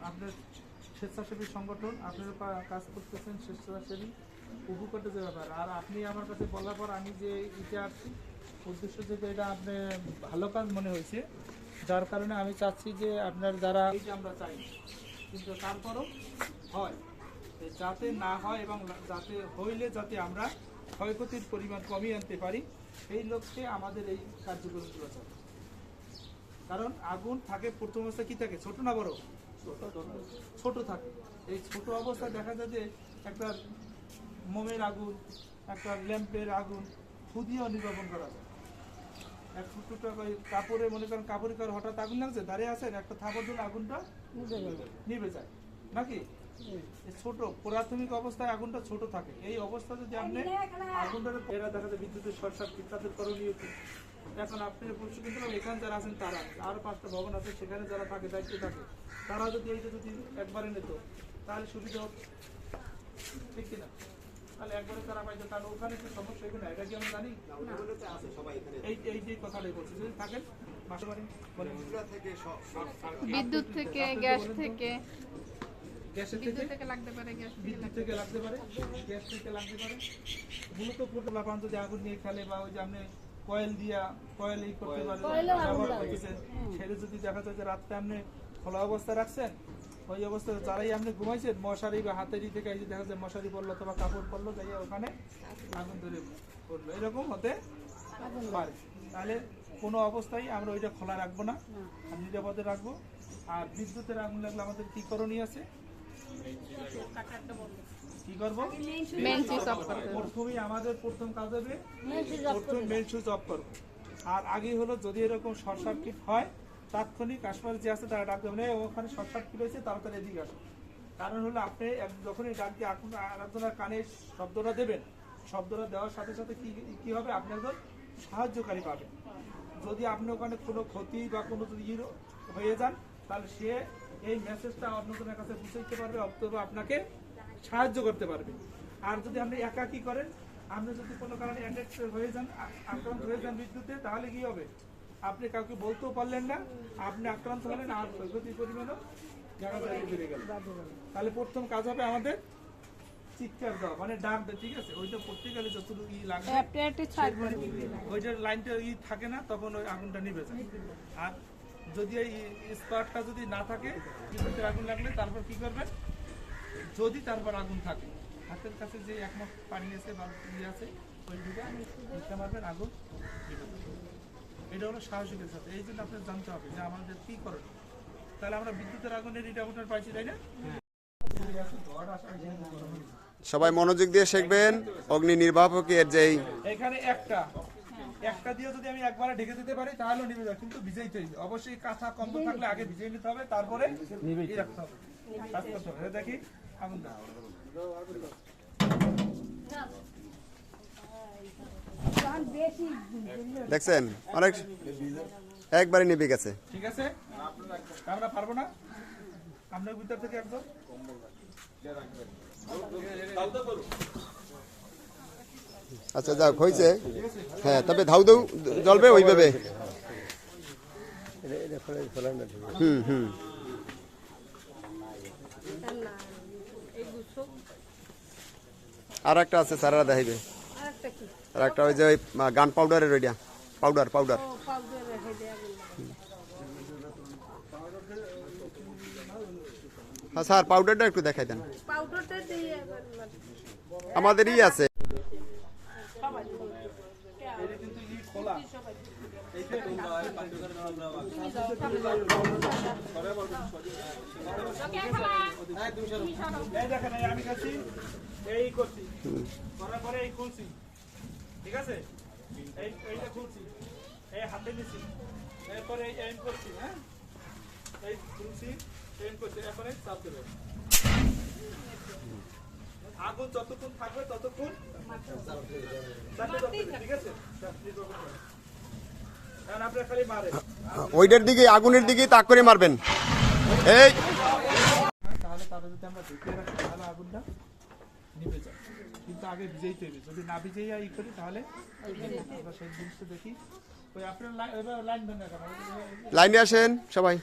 আপনার স্বেচ্ছাসেবী সংগঠন, আপনারা কাজ করতেছেন স্বেচ্ছাসেবী উপকারটা যে ব্যাপার। আর আপনি আমার কাছে বলার পর আমি যে এটা আসছি উদ্দেশ্য যেটা এটা আপনি ভালো কাজ মনে হয়েছে, যার কারণে আমি চাচ্ছি যে আপনার যারা এই যে আমরা চাই, কিন্তু তারপরও হয় যাতে না হয় এবং যাতে হইলে যাতে আমরা ক্ষয়ক্ষতির পরিমাণ কমিয়ে আনতে পারি, এই লক্ষ্যে আমাদের এই কার্যক্রমগুলো চলে। কারণ আগুন থাকে প্রথম অবস্থায় কি থাকে, ছোট না বড়? ছোট থাকে। এই ছোট অবস্থায় দেখা যায় যে একটা মোমের আগুন, একটা ল্যাম্পের আগুন খুদিও নির্বাপন করা যায়। এক ফুটুটা কাপড়ে মনে করেন কাপড়ে কারো হঠাৎ আগুন লাগছে, দাঁড়িয়ে আছেন, একটা থাপড় দিলে আগুনটা নিভে যায় নাকি? ছোট প্রাথমিক অবস্থায় আগুনটা ছোট থাকে। এই অবস্থা যদি আপনি আগুনটা এরা দেখা যায় বিদ্যুতের শর্ট সার্কিট, তাদের করণীয় কি? এখন আপনি বলছেন কিন্তু এখানে যারা আছেন তারা, আরো 5টা ভবন আছে সেখানে যারা থাকে দায়িত্বে থাকে, তারা যদি এইটা যদি একবারে নিত তাহলে সুবিধা হতো, ঠিক কিনা? তাহলে একবারে তারা পাইতো, তাহলে ওখানে কি সমস্যা এখানে এটা কি আমি জানি? এই যে কথাটাই বলছি, যদি থাকেন মাসে বাড়ি বিদ্যুৎ থেকে, গ্যাস থেকে, গ্যাসের থেকে লাগতে পারে, বিদ্যুৎ থেকে লাগতে পারে, গ্যাস থেকে লাগতে পারে। মূলত পুরোটা পান যদি আগুন নিয়ে খেলে বা ওই যে আপনি কয়েল দিয়া কয়েল এই করতে পারেন, সেটা যদি দেখা যায় যে রাত্রে আপনি খোলা অবস্থায় রাখছেন, ওই অবস্থায় যারাই আপনি ঘুমাইছেন মশারি বা হাতেরই থেকে এই যে দেখা যায় মশারি পড়লো অথবা কাপড় পড়লো, যাই ওখানে আগুন ধরে পড়লো, এরকম হতে পারে। তাহলে কোনো অবস্থায় আমরা ওইটা খোলা রাখবো না, নিরাপদে রাখবো। আর বিদ্যুতের আগুন লাগলে আমাদের কি করণীয় আছে, কি করবো? প্রথমেই আমাদের প্রথম কাজ হবে মেইন সুইচ অফ করবো। আর আগে হলো যদি এরকম শর্ট সার্কিট হয় তাৎক্ষণিক আশপাশে যে আছে তারা ডাকতে হবে, ওখানে শর্ট সার্কিট হয়েছে তাড়াতাড়ি এদিকে আসে। কারণ হলো আপনি যখনই ডাক দিয়ে আরেকজনের কানে শব্দটা দেবেন, শব্দটা দেওয়ার সাথে সাথে কি হবে, আপনি একজন সাহায্যকারী পাবেন। যদি আপনি ওখানে কোনো ক্ষতি বা কোনো যদি হয়ে যান, তাহলে সে এই মেসেজটা অন্যজনের কাছে বুঝাইতে পারবে, অথবা আপনাকে সাহায্য করতে পারবে। আর যদি আপনি একাকী করেন, আপনি যদি কোনো কারণে অ্যাটাক হয়ে যান, আক্রান্ত হয়ে যান বিদ্যুতে, তাহলে কি হবে, আপনি কাউকে বলতেও পারলেন না, আপনি আক্রান্ত হলেন, আর ক্ষয়ক্ষতির পরিমাণও বেড়ে গেল। তাহলে প্রথম কাজ হবে আমাদের চিৎকার দেওয়া, মানে ডাক দেয়, ঠিক আছে? ওইটা করতে গেলে যতটুকু লাগবে ওইটার লাইনটা থাকে না, তখন ওই আগুনটা নিভে যায়। আর যদি এই স্পার্কটা যদি না থাকে, বিদ্যুতের আগুন লাগলে তারপর কি করবেন, যদি তারপর আগুন থাকে হাতের কাছে যে এক মগ পানি আছে বা আছে, ওই দুটা দিতে পারবেন, আগুন নিভে যাবে। এটা হলো সাহসিকের সাথে। এই জন্য আপনার জানতে হবে যে আমাদের কি করণীয়। তাহলে আমরা বিদ্যুতের আগুনের এটা আপনার পাইছি, তাই না? সবাই মনোযোগ দিয়ে শিখবেন। অগ্নি নির্বাপকের যেই এখানে একটা দিয়ে যদি আমি একবারে ঢেকে দিতে পারি তাহলে নিভে যাবে, কিন্তু ভিজাইতে হবে অবশ্যই। কাঁথা কম্বল থাকলে আগে ভিজিয়ে নিতে হবে, তারপরে নিভিয়ে রাখতে হবে, কাজ করতে হবে। দেখি আগুন দেখছেন অনেক একবারে নিভে গেছে, ঠিক আছে? আমরা পারবো না, আপনার ভিতর থেকে একদম আচ্ছা যাক হয়েছে। হ্যাঁ, তবে ধাউ ধাউ জ্বলবে ওইভাবে। আর একটা আছে, স্যারেরা দেখাইবে। আর একটা ওই যে ওই গান পাউডারের ওইটা পাউডার হ্যাঁ স্যার, পাউডারটা একটু দেখাই দেন। আমাদেরই আছে। আমি কাছি এই করছি, করার পরে এই খুলছি, ঠিক আছে? এইটা খুলছি, এই হাতে নিচ্ছি, এরপরে এই এন্ড করছি, হ্যাঁ এই খুলছি, এন্ড করছি, এরপরে চাপ দেবে। আগুন যতক্ষণ থাকবে ততক্ষণ, ঠিক আছে? ওইটার দিকে, আগুনের দিকে তাক করে মারবেন। এই তাহলে তারা যদি আমরা ঢুকিয়ে রাখি তাহলে আগুনটা নিভে যায়, কিন্তু আগে ভিজেইতে হবে। যদি না ভিজেই ই করি তাহলে আমরা সেই জিনিসটা দেখি। ওই আপনার লাইন ধরে রাখা লাইনে আসেন সবাই।